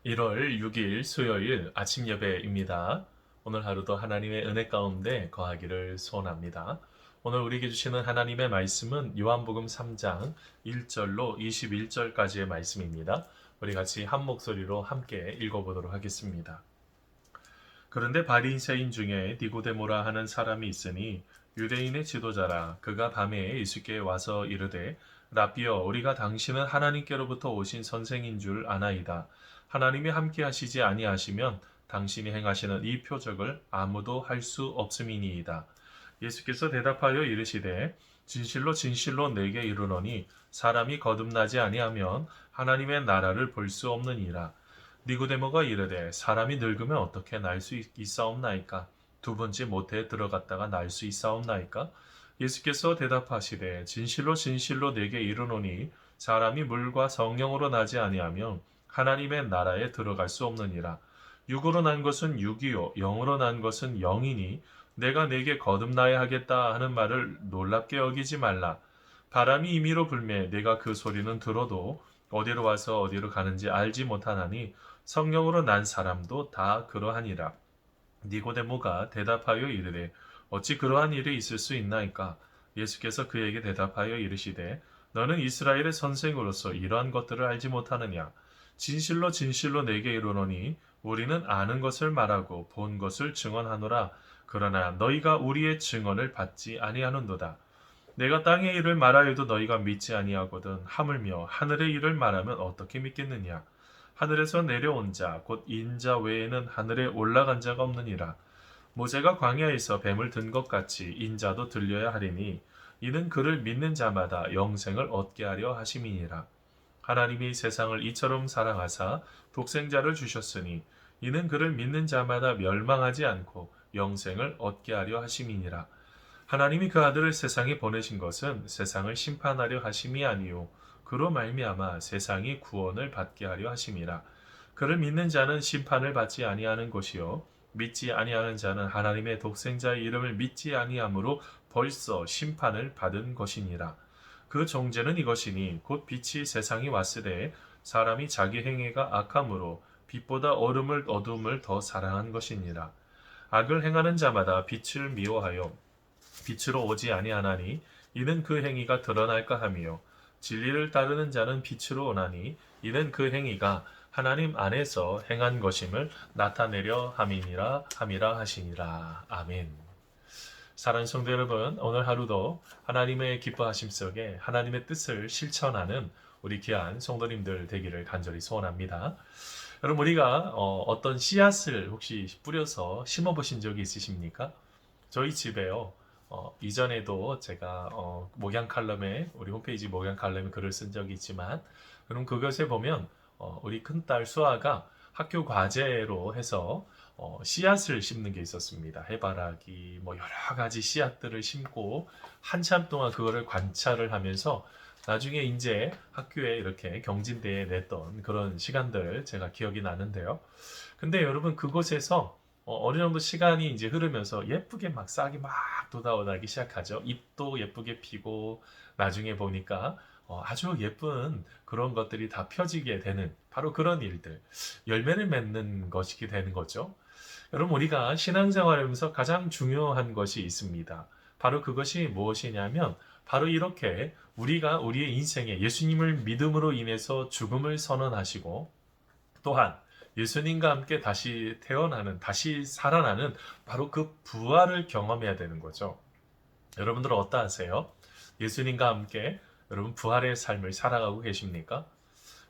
1월 6일 수요일 아침 예배입니다. 오늘 하루도 하나님의 은혜 가운데 거하기를 소원합니다. 오늘 우리에게 주시는 하나님의 말씀은 요한복음 3장 1절로 21절까지의 말씀입니다. 우리 같이 한 목소리로 함께 읽어보도록 하겠습니다. 그런데 바리새인 중에 니고데모라 하는 사람이 있으니 유대인의 지도자라. 그가 밤에 예수께 와서 이르되 라삐여, 우리가 당신은 하나님께로부터 오신 선생인 줄 아나이다. 하나님이 함께 하시지 아니하시면 당신이 행하시는 이 표적을 아무도 할 수 없음이니이다. 예수께서 대답하여 이르시되 진실로 진실로 내게 이르노니 사람이 거듭나지 아니하면 하나님의 나라를 볼 수 없느니라. 니고데모가 이르되 사람이 늙으면 어떻게 날 수 있사옵나이까? 두 번째 모태에 들어갔다가 날 수 있사옵나이까? 예수께서 대답하시되 진실로 진실로 내게 이르노니 사람이 물과 성령으로 나지 아니하면 하나님의 나라에 들어갈 수 없느니라. 육으로 난 것은 육이요 영으로 난 것은 영이니 내가 내게 거듭나야 하겠다 하는 말을 놀랍게 여기지 말라. 바람이 임의로 불매 내가 그 소리는 들어도 어디로 와서 어디로 가는지 알지 못하나니 성령으로 난 사람도 다 그러하니라. 니고데모가 대답하여 이르되 어찌 그러한 일이 있을 수 있나이까? 예수께서 그에게 대답하여 이르시되 너는 이스라엘의 선생으로서 이러한 것들을 알지 못하느냐? 진실로 진실로 내게 이르노니 우리는 아는 것을 말하고 본 것을 증언하노라. 그러나 너희가 우리의 증언을 받지 아니하는도다. 내가 땅의 일을 말하여도 너희가 믿지 아니하거든. 하물며 하늘의 일을 말하면 어떻게 믿겠느냐? 하늘에서 내려온 자 곧 인자 외에는 하늘에 올라간 자가 없느니라. 모세가 광야에서 뱀을 든 것 같이 인자도 들려야 하리니 이는 그를 믿는 자마다 영생을 얻게 하려 하심이니라. 하나님이 세상을 이처럼 사랑하사 독생자를 주셨으니 이는 그를 믿는 자마다 멸망하지 않고 영생을 얻게 하려 하심이니라. 하나님이 그 아들을 세상에 보내신 것은 세상을 심판하려 하심이 아니요 그로 말미암아 세상이 구원을 받게 하려 하심이라. 그를 믿는 자는 심판을 받지 아니하는 것이요 믿지 아니하는 자는 하나님의 독생자의 이름을 믿지 아니하므로 벌써 심판을 받은 것이니라. 그 정죄는 이것이니 곧 빛이 세상에 왔으되 사람이 자기 행위가 악함으로 빛보다 어둠을 더 사랑한 것이니라. 악을 행하는 자마다 빛을 미워하여 빛으로 오지 아니하나니 이는 그 행위가 드러날까 하며 진리를 따르는 자는 빛으로 오나니 이는 그 행위가 하나님 안에서 행한 것임을 나타내려 함이니라 하시니라. 아멘. 사랑하는 성도 여러분, 오늘 하루도 하나님의 기뻐하심 속에 하나님의 뜻을 실천하는 우리 귀한 성도님들 되기를 간절히 소원합니다. 여러분, 우리가 어떤 씨앗을 혹시 뿌려서 심어보신 적이 있으십니까? 저희 집에요. 이전에도 제가 목양 칼럼에 우리 홈페이지 목양 칼럼에 글을 쓴 적이 있지만 그럼 그것에 보면 우리 큰딸 수아가 학교 과제로 해서 씨앗을 심는 게 있었습니다. 해바라기 뭐 여러 가지 씨앗들을 심고 한참 동안 그거를 관찰을 하면서 나중에 이제 학교에 이렇게 경진대에 냈던 그런 시간들 제가 기억이 나는데요. 근데 여러분 그곳에서 어느 정도 시간이 이제 흐르면서 예쁘게 막 싹이 막 돋아오기 시작하죠. 잎도 예쁘게 피고 나중에 보니까 아주 예쁜 그런 것들이 다 펴지게 되는 바로 그런 일들, 열매를 맺는 것이게 되는 거죠. 여러분 우리가 신앙생활하면서 가장 중요한 것이 있습니다. 바로 그것이 무엇이냐면 바로 이렇게 우리가 우리의 인생에 예수님을 믿음으로 인해서 죽음을 선언하시고 또한 예수님과 함께 다시 태어나는, 다시 살아나는 바로 그 부활을 경험해야 되는 거죠. 여러분들은 어떠하세요? 예수님과 함께 여러분 부활의 삶을 살아가고 계십니까?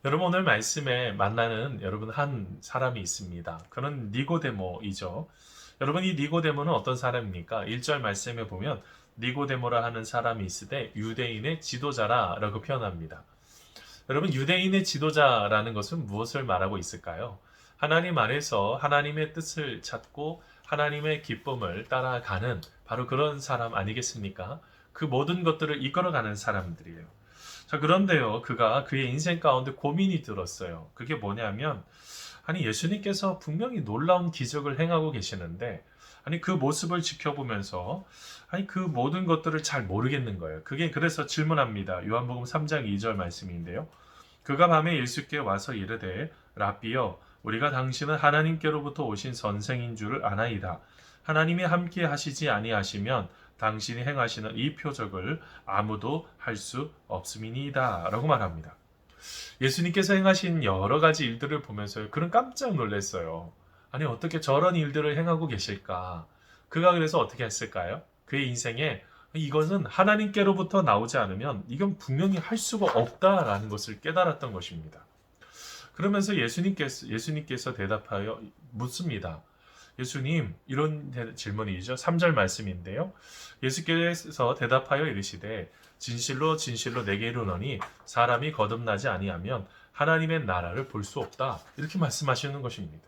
여러분 오늘 말씀에 만나는 여러분 한 사람이 있습니다. 그는 니고데모이죠. 여러분 이 니고데모는 어떤 사람입니까? 1절 말씀에 보면 니고데모라 하는 사람이 있으되 유대인의 지도자라고 표현합니다. 여러분 유대인의 지도자라는 것은 무엇을 말하고 있을까요? 하나님 안에서 하나님의 뜻을 찾고 하나님의 기쁨을 따라가는 바로 그런 사람 아니겠습니까? 그 모든 것들을 이끌어가는 사람들이에요. 자, 그런데요, 그가 그의 인생 가운데 고민이 들었어요. 그게 뭐냐면, 아니, 예수님께서 분명히 놀라운 기적을 행하고 계시는데, 아니, 그 모습을 지켜보면서, 아니, 그 모든 것들을 잘 모르겠는 거예요. 그게 그래서 질문합니다. 요한복음 3장 2절 말씀인데요. 그가 밤에 예수께 와서 이르되, 라삐여, 우리가 당신은 하나님께로부터 오신 선생인 줄을 아나이다. 하나님이 함께 하시지 아니하시면 당신이 행하시는 이 표적을 아무도 할 수 없음이니이다. 라고 말합니다. 예수님께서 행하신 여러 가지 일들을 보면서 그런 깜짝 놀랐어요. 아니, 어떻게 저런 일들을 행하고 계실까? 그가 그래서 어떻게 했을까요? 그의 인생에 이것은 하나님께로부터 나오지 않으면 이건 분명히 할 수가 없다라는 것을 깨달았던 것입니다. 그러면서 예수님께서 대답하여 묻습니다. 예수님, 이런 질문이죠. 3절 말씀인데요. 예수께서 대답하여 이르시되 진실로 진실로 내게 이르노니 사람이 거듭나지 아니하면 하나님의 나라를 볼 수 없다. 이렇게 말씀하시는 것입니다.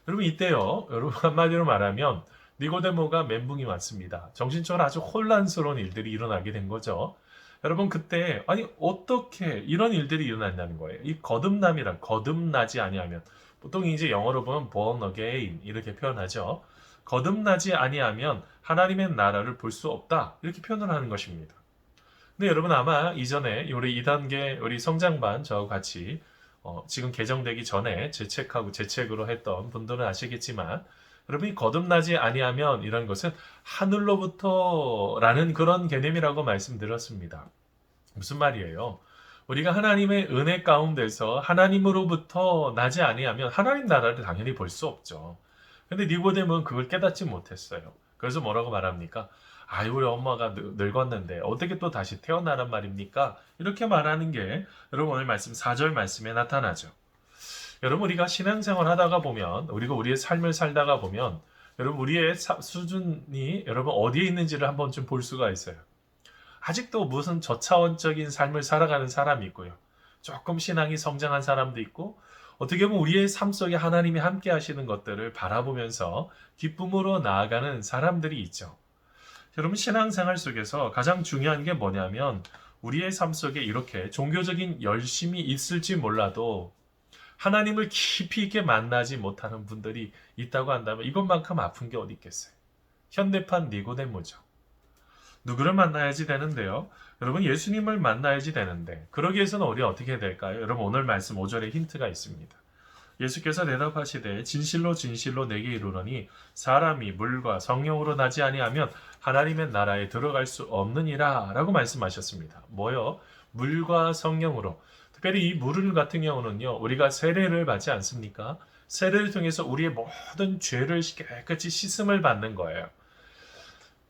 여러분, 이때요. 여러분, 한마디로 말하면 니고데모가 멘붕이 왔습니다. 정신적으로 아주 혼란스러운 일들이 일어나게 된 거죠. 여러분, 그때 아니 어떻게 이런 일들이 일어난다는 거예요. 이 거듭남이란, 거듭나지 아니하면, 보통 이제 영어로 보면 born again 이렇게 표현하죠. 거듭나지 아니하면 하나님의 나라를 볼 수 없다, 이렇게 표현을 하는 것입니다. 근데 여러분, 아마 이전에 우리 2단계 우리 성장반 저하고 같이 지금 개정되기 전에 재책으로 했던 분들은 아시겠지만, 여러분이 거듭나지 아니하면 이런 것은 하늘로부터라는 그런 개념이라고 말씀드렸습니다. 무슨 말이에요? 우리가 하나님의 은혜 가운데서 하나님으로부터 나지 아니하면 하나님 나라를 당연히 볼 수 없죠. 근데 니고데모는 그걸 깨닫지 못했어요. 그래서 뭐라고 말합니까? 아유, 우리 엄마가 늙었는데 어떻게 또 다시 태어나란 말입니까? 이렇게 말하는 게 여러분 오늘 말씀 4절 말씀에 나타나죠. 여러분, 우리가 신앙생활 하다가 보면, 우리가 우리의 삶을 살다가 보면, 여러분 우리의 수준이 여러분 어디에 있는지를 한번 좀 볼 수가 있어요. 아직도 무슨 저차원적인 삶을 살아가는 사람이 있고요. 조금 신앙이 성장한 사람도 있고, 어떻게 보면 우리의 삶 속에 하나님이 함께 하시는 것들을 바라보면서 기쁨으로 나아가는 사람들이 있죠. 여러분, 신앙생활 속에서 가장 중요한 게 뭐냐면, 우리의 삶 속에 이렇게 종교적인 열심이 있을지 몰라도 하나님을 깊이 있게 만나지 못하는 분들이 있다고 한다면 이것만큼 아픈 게 어디 있겠어요. 현대판 니고데모죠. 누구를 만나야지 되는데요. 여러분, 예수님을 만나야지 되는데, 그러기 위해서는 우리 어떻게 해야 될까요? 여러분, 오늘 말씀 5절에 힌트가 있습니다. 예수께서 대답하시되 진실로 진실로 내게 이르노니 사람이 물과 성령으로 나지 아니하면 하나님의 나라에 들어갈 수 없느니라 라고 말씀하셨습니다. 뭐요? 물과 성령으로. 특별히 이 물 같은 경우는요, 우리가 세례를 받지 않습니까? 세례를 통해서 우리의 모든 죄를 깨끗이 씻음을 받는 거예요.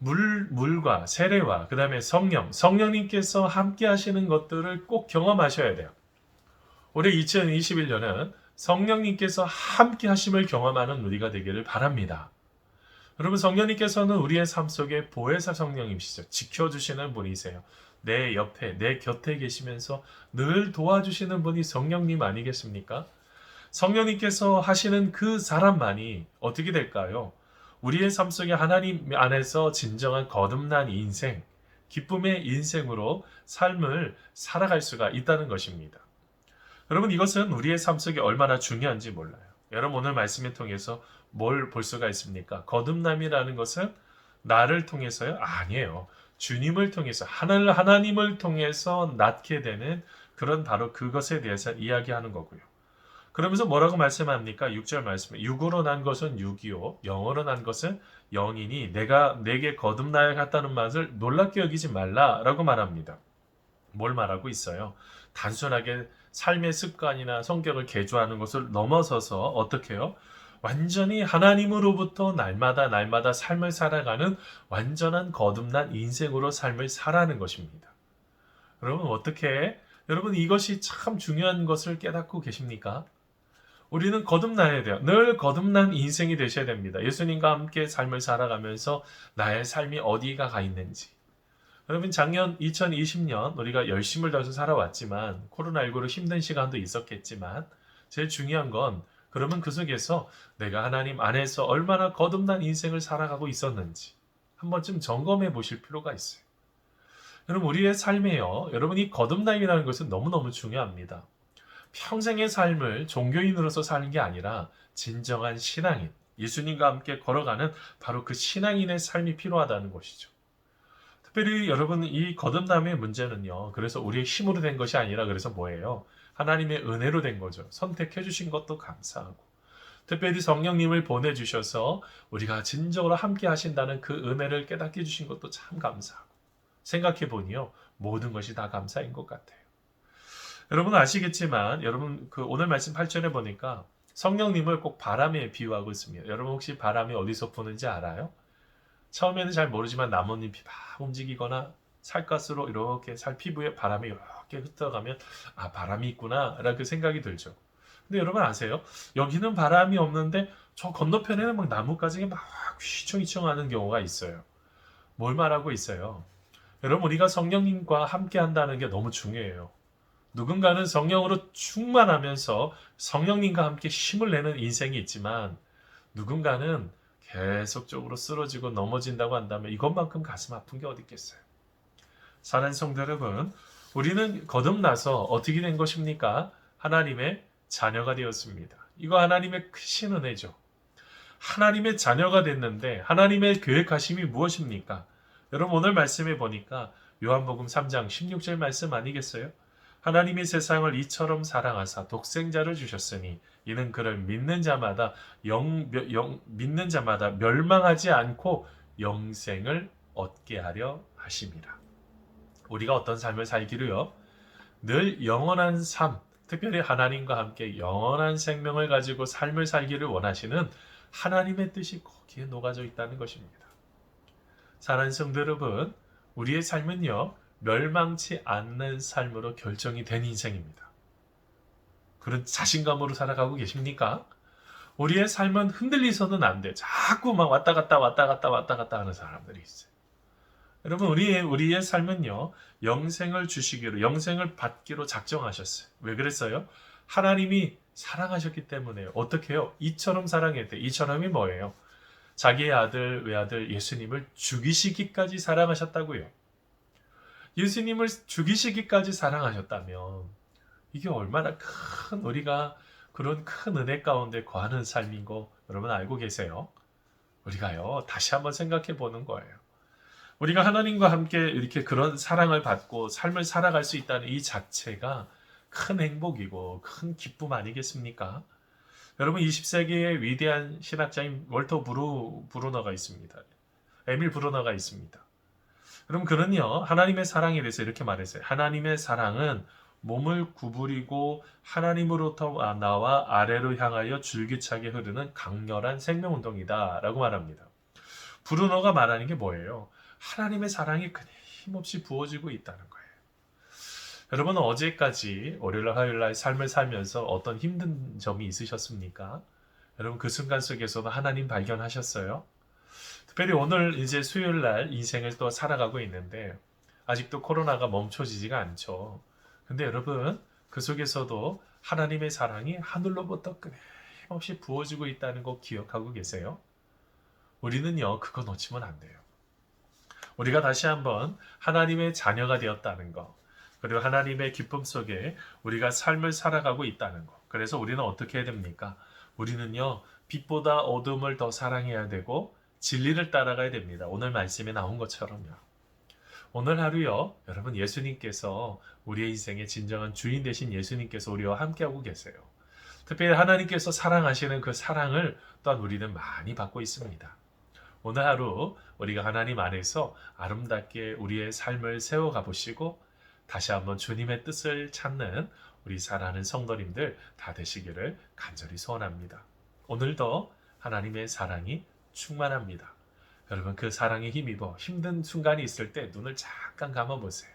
물과 세례와 그 다음에 성령님께서 함께 하시는 것들을 꼭 경험하셔야 돼요. 올해 2021년은 성령님께서 함께 하심을 경험하는 우리가 되기를 바랍니다. 여러분, 성령님께서는 우리의 삶 속에 보혜사 성령님이시죠. 지켜주시는 분이세요. 내 옆에, 내 곁에 계시면서 늘 도와주시는 분이 성령님 아니겠습니까? 성령님께서 하시는 그 사람만이 어떻게 될까요? 우리의 삶 속에 하나님 안에서 진정한 거듭난 인생, 기쁨의 인생으로 삶을 살아갈 수가 있다는 것입니다. 여러분, 이것은 우리의 삶 속에 얼마나 중요한지 몰라요. 여러분, 오늘 말씀을 통해서 뭘 볼 수가 있습니까? 거듭남이라는 것은 나를 통해서요? 아니에요. 주님을 통해서, 하나님을 통해서 낳게 되는 그런 바로 그것에 대해서 이야기하는 거고요. 그러면서 뭐라고 말씀합니까? 6절 말씀에 육으로 난 것은 육이요 영으로 난 것은 영이니 내게 거듭나야 갔다는 말을 놀랍게 여기지 말라라고 말합니다. 뭘 말하고 있어요? 단순하게 삶의 습관이나 성격을 개조하는 것을 넘어서서 어떻게 해요? 완전히 하나님으로부터 날마다 삶을 살아가는 완전한 거듭난 인생으로 삶을 살아가는 것입니다. 여러분, 어떻게 여러분, 이것이 참 중요한 것을 깨닫고 계십니까? 우리는 거듭나야 돼요. 늘 거듭난 인생이 되셔야 됩니다. 예수님과 함께 삶을 살아가면서 나의 삶이 어디가 가 있는지. 여러분, 작년 2020년 우리가 열심을 다해서 살아왔지만 코로나19로 힘든 시간도 있었겠지만 제일 중요한 건 그러면 그 속에서 내가 하나님 안에서 얼마나 거듭난 인생을 살아가고 있었는지 한 번쯤 점검해 보실 필요가 있어요. 여러분, 우리의 삶에요. 여러분, 이 거듭남이라는 것은 너무너무 중요합니다. 평생의 삶을 종교인으로서 사는 게 아니라 진정한 신앙인, 예수님과 함께 걸어가는 바로 그 신앙인의 삶이 필요하다는 것이죠. 특별히 여러분 이 거듭남의 문제는요. 그래서 우리의 힘으로 된 것이 아니라 그래서 뭐예요? 하나님의 은혜로 된 거죠. 선택해 주신 것도 감사하고 특별히 성령님을 보내주셔서 우리가 진정으로 함께 하신다는 그 은혜를 깨닫게 해주신 것도 참 감사하고 생각해 보니요. 모든 것이 다 감사인 것 같아요. 여러분 아시겠지만 여러분 그 오늘 말씀 8절에 보니까 성령님을 꼭 바람에 비유하고 있습니다. 여러분 혹시 바람이 어디서 부는지 알아요? 처음에는 잘 모르지만 나뭇잎이 막 움직이거나 살갗으로 이렇게 살 피부에 바람이 이렇게 흩어가면 아 바람이 있구나 라는 그 생각이 들죠. 근데 여러분 아세요? 여기는 바람이 없는데 저 건너편에는 막 나뭇가지가 막 휘청휘청 하는 경우가 있어요. 뭘 말하고 있어요? 여러분 우리가 성령님과 함께 한다는 게 너무 중요해요. 누군가는 성령으로 충만하면서 성령님과 함께 힘을 내는 인생이 있지만 누군가는 계속적으로 쓰러지고 넘어진다고 한다면 이것만큼 가슴 아픈 게 어디 있겠어요. 사랑하는 성도 여러분, 우리는 거듭나서 어떻게 된 것입니까? 하나님의 자녀가 되었습니다. 이거 하나님의 크신 은혜죠. 하나님의 자녀가 됐는데 하나님의 계획하심이 무엇입니까? 여러분 오늘 말씀해 보니까 요한복음 3장 16절 말씀 아니겠어요? 하나님이 세상을 이처럼 사랑하사 독생자를 주셨으니 이는 그를 믿는 자마다 믿는 자마다 멸망하지 않고 영생을 얻게 하려 하심이라. 우리가 어떤 삶을 살기로요? 늘 영원한 삶, 특별히 하나님과 함께 영원한 생명을 가지고 삶을 살기를 원하시는 하나님의 뜻이 거기에 녹아져 있다는 것입니다. 사랑하는 성도 여러분, 우리의 삶은요, 멸망치 않는 삶으로 결정이 된 인생입니다. 그런 자신감으로 살아가고 계십니까? 우리의 삶은 흔들리서는 안 돼. 자꾸 막 왔다 갔다 하는 사람들이 있어요. 여러분, 우리의 삶은요, 영생을 주시기로, 영생을 받기로 작정하셨어요. 왜 그랬어요? 하나님이 사랑하셨기 때문에요. 어떻게 해요? 이처럼 사랑했대. 이처럼이 뭐예요? 자기의 아들, 외아들 예수님을 죽이시기까지 사랑하셨다고요. 예수님을 죽이시기까지 사랑하셨다면 이게 얼마나 큰 우리가 그런 큰 은혜 가운데 거하는 삶인 거 여러분 알고 계세요? 우리가요 다시 한번 생각해 보는 거예요. 우리가 하나님과 함께 이렇게 그런 사랑을 받고 삶을 살아갈 수 있다는 이 자체가 큰 행복이고 큰 기쁨 아니겠습니까? 여러분 20세기의 위대한 신학자인 월터 브루너가 있습니다. 에밀 브루너가 있습니다. 그럼 그는요 하나님의 사랑에 대해서 이렇게 말했어요. 하나님의 사랑은 몸을 구부리고 하나님으로부터 나와 아래로 향하여 줄기차게 흐르는 강렬한 생명운동이다 라고 말합니다. 브루너가 말하는 게 뭐예요? 하나님의 사랑이 그냥 힘없이 부어지고 있다는 거예요. 여러분 어제까지 월요일 화요일날 삶을 살면서 어떤 힘든 점이 있으셨습니까? 여러분 그 순간 속에서도 하나님 발견하셨어요? 특별히 오늘 이제 수요일날 인생을 또 살아가고 있는데 아직도 코로나가 멈춰지지가 않죠. 근데 여러분 그 속에서도 하나님의 사랑이 하늘로부터 끊임없이 부어지고 있다는 거 기억하고 계세요? 우리는요 그거 놓치면 안 돼요. 우리가 다시 한번 하나님의 자녀가 되었다는 거 그리고 하나님의 기쁨 속에 우리가 삶을 살아가고 있다는 거. 그래서 우리는 어떻게 해야 됩니까? 우리는요 빛보다 어둠을 더 사랑해야 되고 진리를 따라가야 됩니다. 오늘 말씀에 나온 것처럼요. 오늘 하루요 여러분 예수님께서 우리의 인생의 진정한 주인 되신 예수님께서 우리와 함께하고 계세요. 특별히 하나님께서 사랑하시는 그 사랑을 또한 우리는 많이 받고 있습니다. 오늘 하루 우리가 하나님 안에서 아름답게 우리의 삶을 세워가 보시고 다시 한번 주님의 뜻을 찾는 우리 사랑하는 성도님들 다 되시기를 간절히 소원합니다. 오늘도 하나님의 사랑이 충만합니다. 여러분 그 사랑에 힘입어 힘든 순간이 있을 때 눈을 잠깐 감아보세요.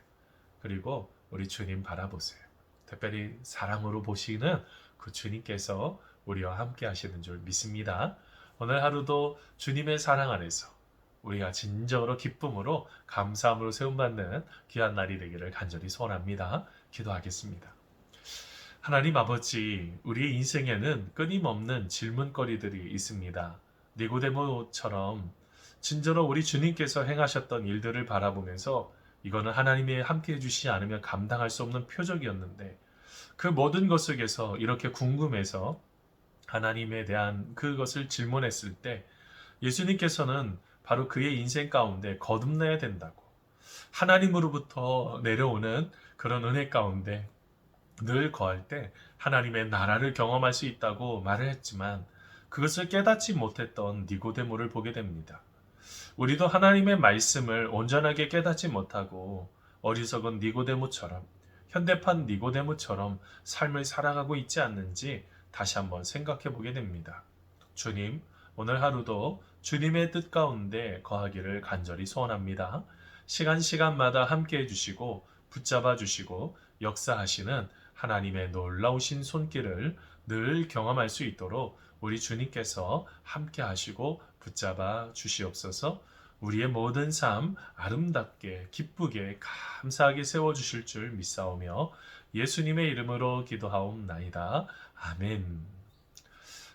그리고 우리 주님 바라보세요. 특별히 사랑으로 보시는 그 주님께서 우리와 함께 하시는 줄 믿습니다. 오늘 하루도 주님의 사랑 안에서 우리가 진정으로 기쁨으로 감사함으로 세움받는 귀한 날이 되기를 간절히 소원합니다. 기도하겠습니다. 하나님 아버지, 우리의 인생에는 끊임없는 질문거리들이 있습니다. 니고데모처럼 진저로 우리 주님께서 행하셨던 일들을 바라보면서 이거는 하나님이 함께 해주시지 않으면 감당할 수 없는 표적이었는데 그 모든 것 속에서 이렇게 궁금해서 하나님에 대한 그것을 질문했을 때 예수님께서는 바로 그의 인생 가운데 거듭나야 된다고 하나님으로부터 내려오는 그런 은혜 가운데 늘 거할 때 하나님의 나라를 경험할 수 있다고 말을 했지만 그것을 깨닫지 못했던 니고데모를 보게 됩니다. 우리도 하나님의 말씀을 온전하게 깨닫지 못하고 어리석은 니고데모처럼 현대판 니고데모처럼 삶을 살아가고 있지 않는지 다시 한번 생각해 보게 됩니다. 주님, 오늘 하루도 주님의 뜻 가운데 거하기를 간절히 소원합니다. 시간마다 함께 해주시고 붙잡아 주시고 역사하시는 하나님의 놀라우신 손길을 늘 경험할 수 있도록 우리 주님께서 함께 하시고 붙잡아 주시옵소서. 우리의 모든 삶 아름답게 기쁘게 감사하게 세워주실 줄 믿사오며 예수님의 이름으로 기도하옵나이다. 아멘.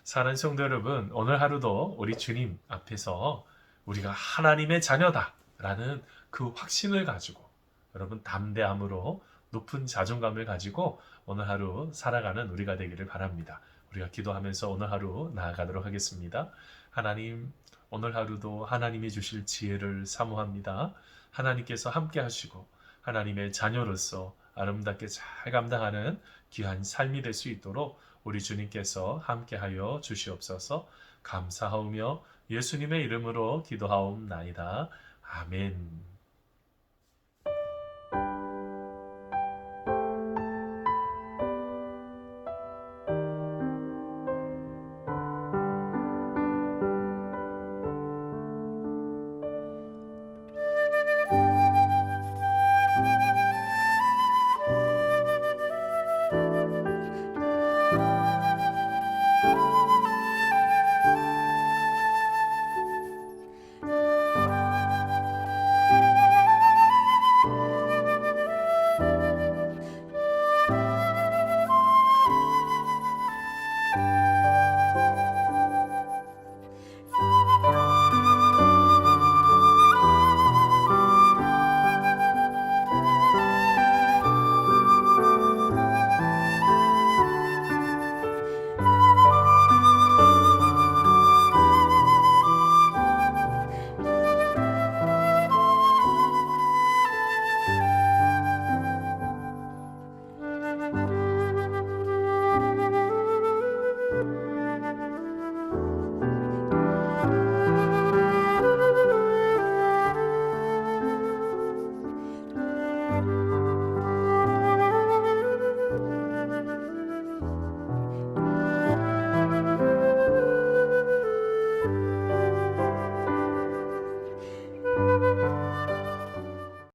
사랑하는 성도 여러분, 오늘 하루도 우리 주님 앞에서 우리가 하나님의 자녀다 라는 그 확신을 가지고 여러분 담대함으로 높은 자존감을 가지고 오늘 하루 살아가는 우리가 되기를 바랍니다. 우리가 기도하면서 오늘 하루 나아가도록 하겠습니다. 하나님, 오늘 하루도 하나님이 주실 지혜를 사모합니다. 하나님께서 함께 하시고 하나님의 자녀로서 아름답게 잘 감당하는 귀한 삶이 될 수 있도록 우리 주님께서 함께하여 주시옵소서. 감사하오며 예수님의 이름으로 기도하옵나이다. 아멘.